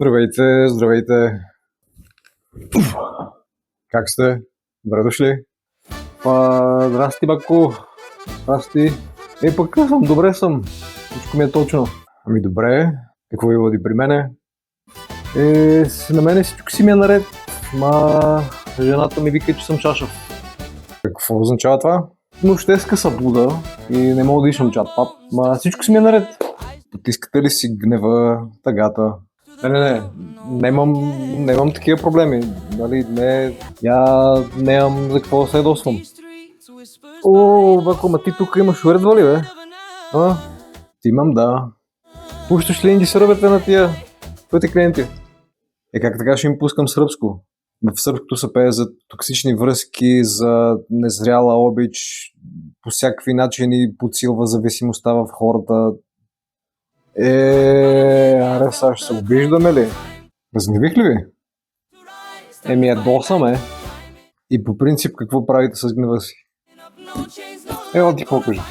Здравейте, здравейте. Как сте? Добре дошли. Здрасти, бако. Здрасти. Пък съм, добре съм. Всичко ми е точно. Ами добре. Какво ви води при мене? На мене всичко си ми е наред. Жената ми вика, че съм шашав. Какво означава това? Въобще се събуда и не мога да дишам чат пап. Всичко си ми е наред. Потискате ли си гнева, тъгата? Не. Нямам такива проблеми. Нали, нямам за какво да се ядосвам. Бако, ма ти тук имаш уредва ли, бе? Ти имам, да. Пущаш ли инди сърбете на тия твоите клиенти? Как така ще им пускам сръбско? В сръбското се пее за токсични връзки, за незряла обич, по всякакви начини подсилва зависимостта в хората. Аре, сега ще се обиждаме ли? Разгневих ли ви? Ядосаме. И по принцип какво правите с гнева си? Да ти покажа.